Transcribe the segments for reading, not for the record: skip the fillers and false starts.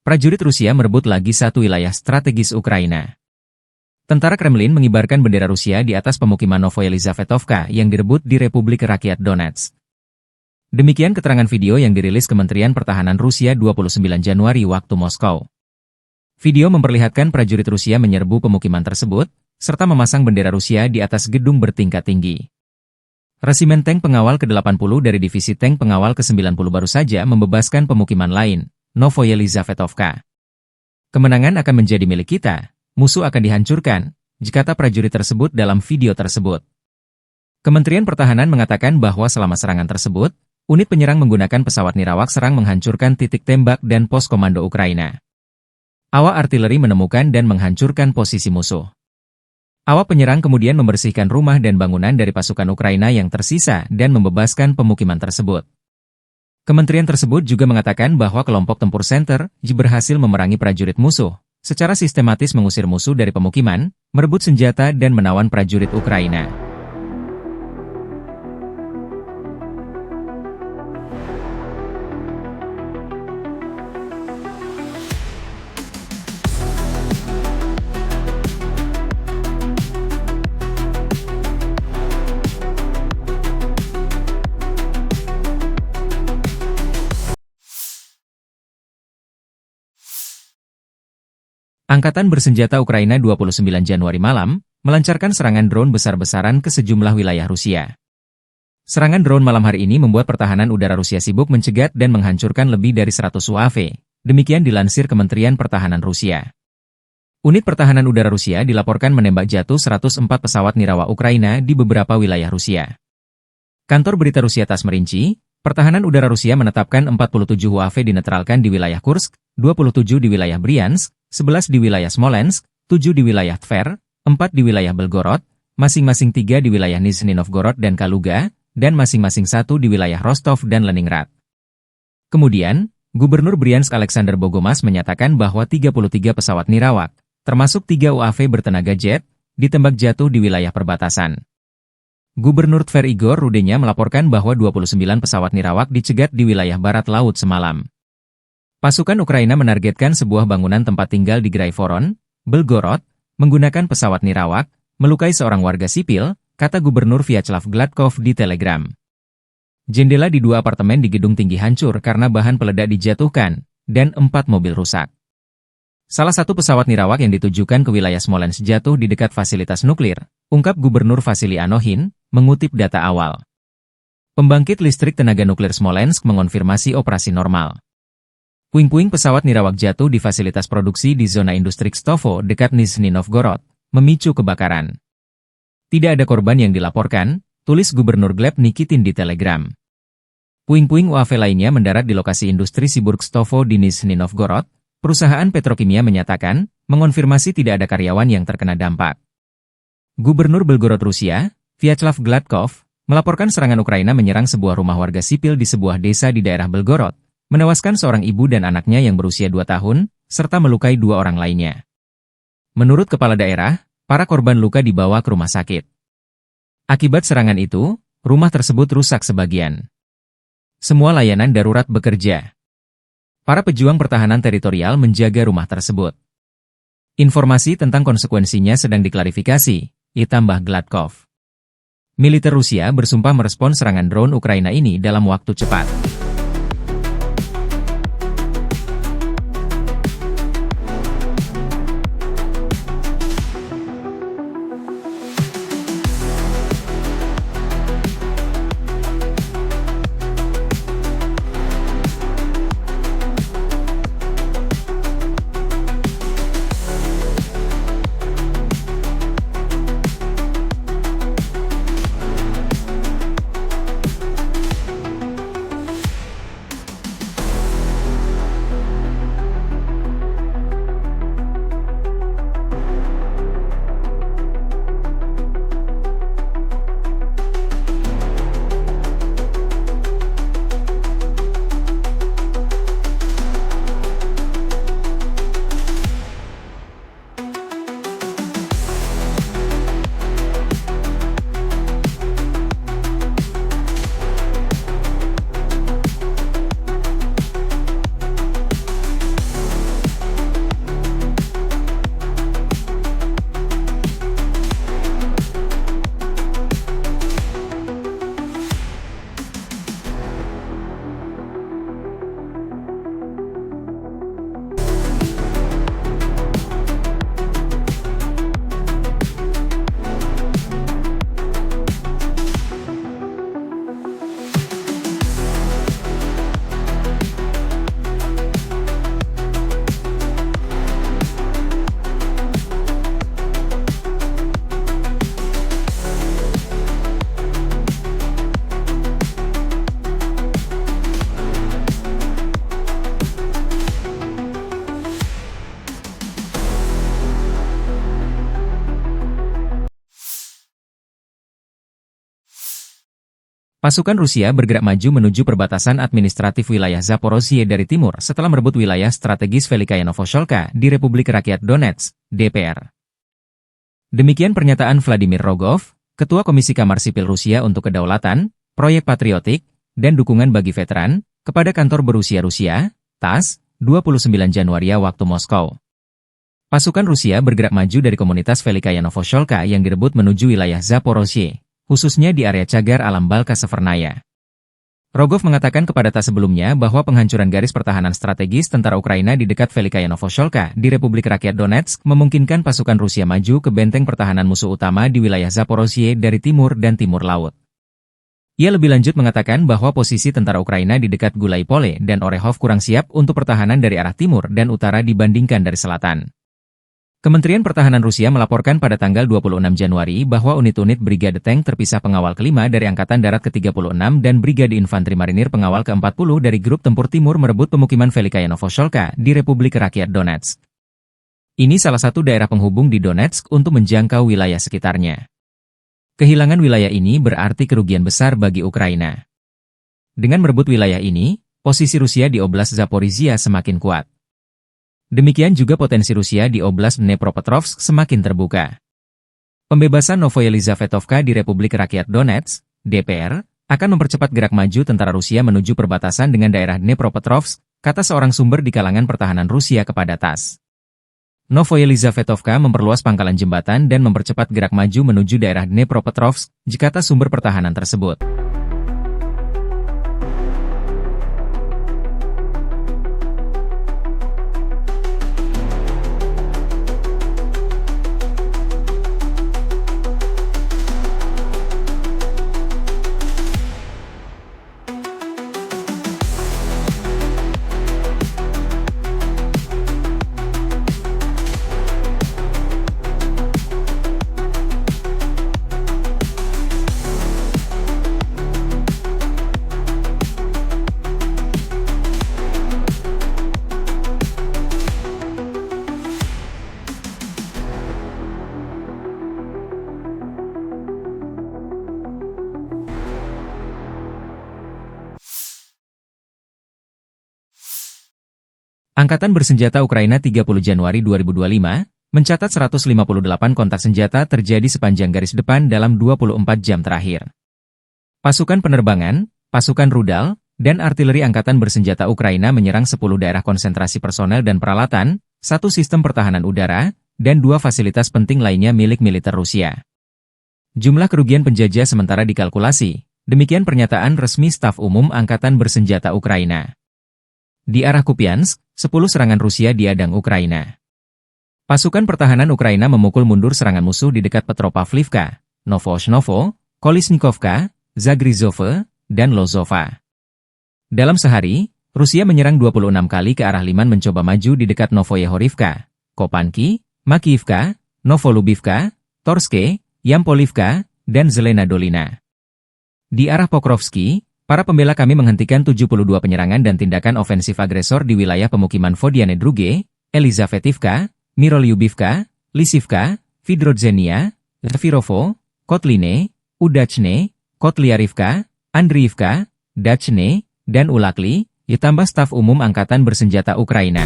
Prajurit Rusia merebut lagi satu wilayah strategis Ukraina. Tentara Kremlin mengibarkan bendera Rusia di atas pemukiman Novoyelizavetovka yang direbut di Republik Rakyat Donetsk. Demikian keterangan video yang dirilis Kementerian Pertahanan Rusia 29 Januari waktu Moskow. Video memperlihatkan prajurit Rusia menyerbu pemukiman tersebut, serta memasang bendera Rusia di atas gedung bertingkat tinggi. Resimen tank pengawal ke-80 dari divisi tank pengawal ke-90 baru saja membebaskan pemukiman lain, Novoyelizavetovka. Kemenangan akan menjadi milik kita, musuh akan dihancurkan, kata prajurit tersebut dalam video tersebut. Kementerian Pertahanan mengatakan bahwa selama serangan tersebut, unit penyerang menggunakan pesawat nirawak serang menghancurkan titik tembak dan pos komando Ukraina. Awak artileri menemukan dan menghancurkan posisi musuh. Awak penyerang kemudian membersihkan rumah dan bangunan dari pasukan Ukraina yang tersisa dan membebaskan pemukiman tersebut. Kementerian tersebut juga mengatakan bahwa kelompok tempur Center berhasil memerangi prajurit musuh, secara sistematis mengusir musuh dari pemukiman, merebut senjata dan menawan prajurit Ukraina. Angkatan Bersenjata Ukraina 29 Januari malam, melancarkan serangan drone besar-besaran ke sejumlah wilayah Rusia. Serangan drone malam hari ini membuat pertahanan udara Rusia sibuk mencegat dan menghancurkan lebih dari 100 UAV, demikian dilansir Kementerian Pertahanan Rusia. Unit pertahanan udara Rusia dilaporkan menembak jatuh 104 pesawat nirawak Ukraina di beberapa wilayah Rusia. Kantor berita Rusia TASS merinci, pertahanan udara Rusia menetapkan 47 UAV dinetralkan di wilayah Kursk, 27 di wilayah Bryansk, 11 di wilayah Smolensk, 7 di wilayah Tver, 4 di wilayah Belgorod, masing-masing 3 di wilayah Nizhny Novgorod dan Kaluga, dan masing-masing 1 di wilayah Rostov dan Leningrad. Kemudian, Gubernur Bryansk Alexander Bogomas menyatakan bahwa 33 pesawat nirawak, termasuk 3 UAV bertenaga jet, ditembak jatuh di wilayah perbatasan. Gubernur Tver Igor Rudenya melaporkan bahwa 29 pesawat nirawak dicegat di wilayah barat laut semalam. Pasukan Ukraina menargetkan sebuah bangunan tempat tinggal di Graivoron, Belgorod, menggunakan pesawat nirawak, melukai seorang warga sipil, kata Gubernur Vyacheslav Gladkov di Telegram. Jendela di 2 apartemen di gedung tinggi hancur karena bahan peledak dijatuhkan, dan 4 mobil rusak. Salah satu pesawat nirawak yang ditujukan ke wilayah Smolensk jatuh di dekat fasilitas nuklir, ungkap Gubernur Vasily Anohin, mengutip data awal. Pembangkit listrik tenaga nuklir Smolensk mengonfirmasi operasi normal. Puing-puing pesawat nirawak jatuh di fasilitas produksi di zona industri Kstovo dekat Nizhny Novgorod, memicu kebakaran. Tidak ada korban yang dilaporkan, tulis Gubernur Gleb Nikitin di Telegram. Puing-puing UAV lainnya mendarat di lokasi industri Sibur Kstovo di Nizhny Novgorod. Perusahaan petrokimia menyatakan, mengonfirmasi tidak ada karyawan yang terkena dampak. Gubernur Belgorod Rusia, Vyacheslav Gladkov, melaporkan serangan Ukraina menyerang sebuah rumah warga sipil di sebuah desa di daerah Belgorod, menewaskan seorang ibu dan anaknya yang berusia 2 tahun, serta melukai 2 orang lainnya. Menurut kepala daerah, para korban luka dibawa ke rumah sakit. Akibat serangan itu, rumah tersebut rusak sebagian. Semua layanan darurat bekerja. Para pejuang pertahanan teritorial menjaga rumah tersebut. Informasi tentang konsekuensinya sedang diklarifikasi, ditambah Gladkov. Militer Rusia bersumpah merespons serangan drone Ukraina ini dalam waktu cepat. Pasukan Rusia bergerak maju menuju perbatasan administratif wilayah Zaporozhye dari timur setelah merebut wilayah strategis Velikaya Novosholka di Republik Rakyat Donetsk, DPR. Demikian pernyataan Vladimir Rogov, Ketua Komisi Kamar Sipil Rusia untuk Kedaulatan, Proyek Patriotik, dan Dukungan bagi Veteran, kepada kantor berusia Rusia, TASS, 29 Januari waktu Moskow. Pasukan Rusia bergerak maju dari komunitas Velikaya Novosholka yang direbut menuju wilayah Zaporozhye, khususnya di area cagar alam Balka Severnaya. Rogov mengatakan kepada TASS sebelumnya bahwa penghancuran garis pertahanan strategis tentara Ukraina di dekat Velikaya Novosholka di Republik Rakyat Donetsk memungkinkan pasukan Rusia maju ke benteng pertahanan musuh utama di wilayah Zaporozhye dari timur dan timur laut. Ia lebih lanjut mengatakan bahwa posisi tentara Ukraina di dekat Gulaipole dan Orehov kurang siap untuk pertahanan dari arah timur dan utara dibandingkan dari selatan. Kementerian Pertahanan Rusia melaporkan pada tanggal 26 Januari bahwa unit-unit Brigade Tank terpisah pengawal kelima dari Angkatan Darat ke-36 dan Brigade Infanteri Marinir pengawal ke-40 dari Grup Tempur Timur merebut pemukiman Velikaya Novosholka di Republik Rakyat Donetsk. Ini salah satu daerah penghubung di Donetsk untuk menjangkau wilayah sekitarnya. Kehilangan wilayah ini berarti kerugian besar bagi Ukraina. Dengan merebut wilayah ini, posisi Rusia di Oblast Zaporizhia semakin kuat. Demikian juga potensi Rusia di Oblast Dnepropetrovsk semakin terbuka. Pembebasan Novoyelizavetovka di Republik Rakyat Donetsk, DPR, akan mempercepat gerak maju tentara Rusia menuju perbatasan dengan daerah Dnepropetrovsk, kata seorang sumber di kalangan pertahanan Rusia kepada TASS. Novoyelizavetovka memperluas pangkalan jembatan dan mempercepat gerak maju menuju daerah Dnepropetrovsk, kata sumber pertahanan tersebut. Angkatan Bersenjata Ukraina 30 Januari 2025 mencatat 158 kontak senjata terjadi sepanjang garis depan dalam 24 jam terakhir. Pasukan penerbangan, pasukan rudal, dan artileri Angkatan Bersenjata Ukraina menyerang 10 daerah konsentrasi personel dan peralatan, 1 sistem pertahanan udara, dan 2 fasilitas penting lainnya milik militer Rusia. Jumlah kerugian penjajah sementara dikalkulasi, demikian pernyataan resmi Staf Umum Angkatan Bersenjata Ukraina. Di arah Kupiansk, 10 serangan Rusia diadang Ukraina. Pasukan pertahanan Ukraina memukul mundur serangan musuh di dekat Petropavlivka, Novoshnovo, Kolesnikovka, Zagrizhove, dan Lozova. Dalam sehari, Rusia menyerang 26 kali ke arah Liman mencoba maju di dekat Novoyehorivka, Kopanki, Makiyivka, Novolubivka, Torske, Yampolivka, dan Zelena Dolina. Di arah Pokrovski, para pembela kami menghentikan 72 penyerangan dan tindakan ofensif agresor di wilayah pemukiman Vodiane Druge, Elizavetivka, Mirolyubivka, Lisivka, Vidrodzenia, Zafirovo, Kotline, Udachne, Kotliarivka, Andriivka, Dachne, dan Ulakli, ditambah Staf Umum Angkatan Bersenjata Ukraina.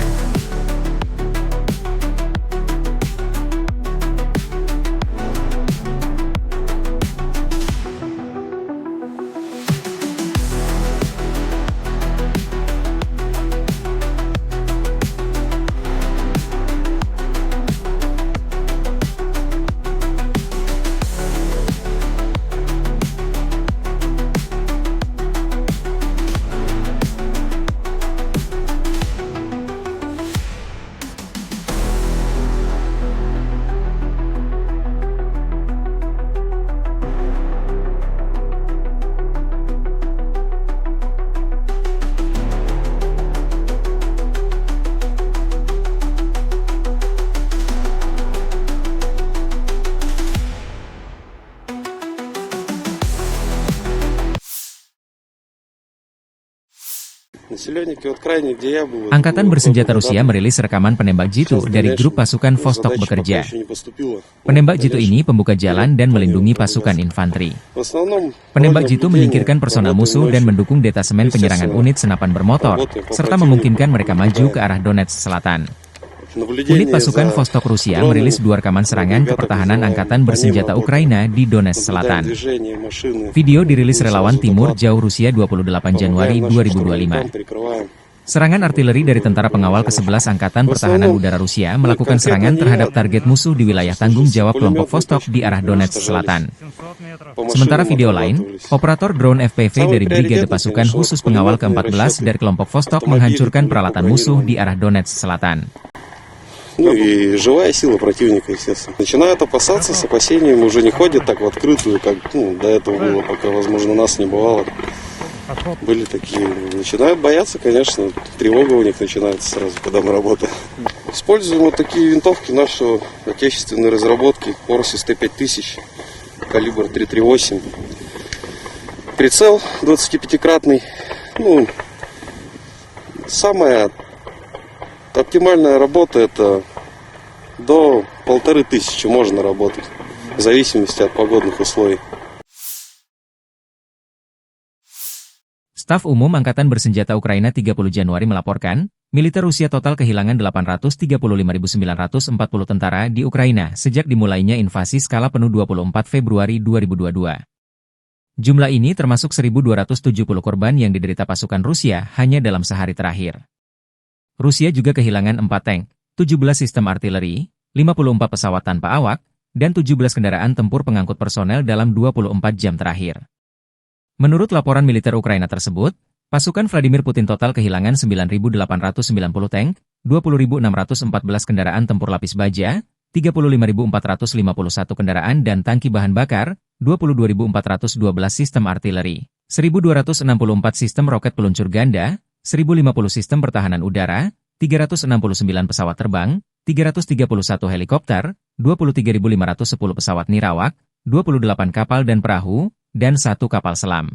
Angkatan bersenjata Rusia merilis rekaman penembak jitu dari grup pasukan Vostok bekerja. Penembak jitu ini pembuka jalan dan melindungi pasukan infanteri. Penembak jitu menyingkirkan personel musuh dan mendukung detasemen penyerangan unit senapan bermotor, serta memungkinkan mereka maju ke arah Donetsk Selatan. Unit pasukan Vostok Rusia merilis 2 rekaman serangan ke pertahanan Angkatan bersenjata Ukraina di Donetsk Selatan. Video dirilis relawan Timur Jauh Rusia 28 Januari 2025. Serangan artileri dari tentara pengawal ke-11 Angkatan Pertahanan Udara Rusia melakukan serangan terhadap target musuh di wilayah tanggung jawab kelompok Vostok di arah Donetsk Selatan. Sementara video lain, operator drone FPV dari Brigade Pasukan Khusus Pengawal ke-14 dari kelompok Vostok menghancurkan peralatan musuh di arah Donetsk Selatan. Ну и живая сила противника, естественно. Начинают опасаться, с опасениями уже не ходят так в открытую, как до этого было, пока, возможно, нас не бывало. Были такие. Начинают бояться, конечно, тревога у них начинается сразу, когда мы работаем. Используем вот такие винтовки нашей отечественной разработки, Орсис Т-5000, калибр 338. Прицел 25-кратный. Ну, самая оптимальная работа — это до 1500 можно работать, в зависимости от погодных условий. Staf Umum Angkatan Bersenjata Ukraina 30 Januari melaporkan, militer Rusia total kehilangan 835.940 tentara di Ukraina sejak dimulainya invasi skala penuh 24 Februari 2022. Jumlah ini termasuk 1.270 korban yang diderita pasukan Rusia hanya dalam sehari terakhir. Rusia juga kehilangan 4 tank, 17 sistem artileri, 54 pesawat tanpa awak, dan 17 kendaraan tempur pengangkut personel dalam 24 jam terakhir. Menurut laporan militer Ukraina tersebut, pasukan Vladimir Putin total kehilangan 9.890 tank, 20.614 kendaraan tempur lapis baja, 35.451 kendaraan dan tangki bahan bakar, 22.412 sistem artileri, 1.264 sistem roket peluncur ganda, 1.050 sistem pertahanan udara, 369 pesawat terbang, 331 helikopter, 23.510 pesawat nirawak, 28 kapal dan perahu, dan 1 kapal selam.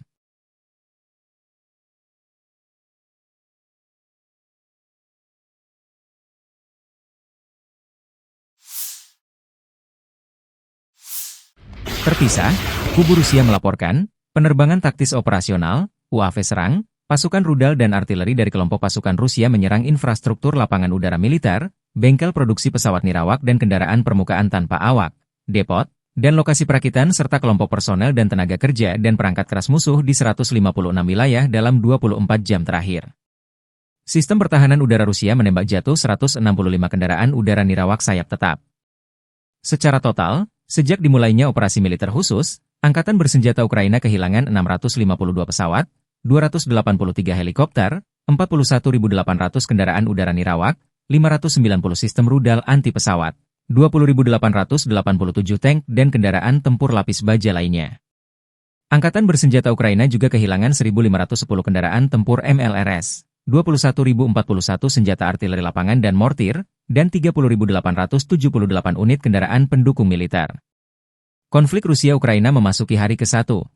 Terpisah, kubu Rusia melaporkan, penerbangan taktis operasional, UAV serang, pasukan rudal dan artileri dari kelompok pasukan Rusia menyerang infrastruktur lapangan udara militer, bengkel produksi pesawat nirawak dan kendaraan permukaan tanpa awak, depot, dan lokasi perakitan serta kelompok personel dan tenaga kerja dan perangkat keras musuh di 156 wilayah dalam 24 jam terakhir. Sistem pertahanan udara Rusia menembak jatuh 165 kendaraan udara nirawak sayap tetap. Secara total, sejak dimulainya operasi militer khusus, Angkatan Bersenjata Ukraina kehilangan 652 pesawat, 283 helikopter, 41.800 kendaraan udara nirawak, 590 sistem rudal anti-pesawat, 20.887 tank dan kendaraan tempur lapis baja lainnya. Angkatan Bersenjata Ukraina juga kehilangan 1.510 kendaraan tempur MLRS, 21.041 senjata artileri lapangan dan mortir, dan 30.878 unit kendaraan pendukung militer. Konflik Rusia-Ukraina memasuki hari ke-1070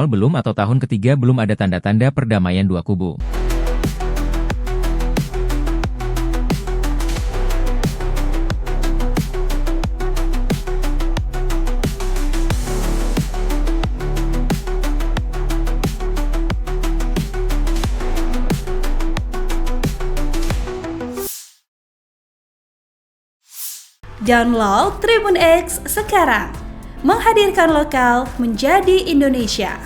belum atau tahun ketiga belum ada tanda-tanda perdamaian dua kubu. Download Tribun X sekarang. Menghadirkan lokal menjadi Indonesia.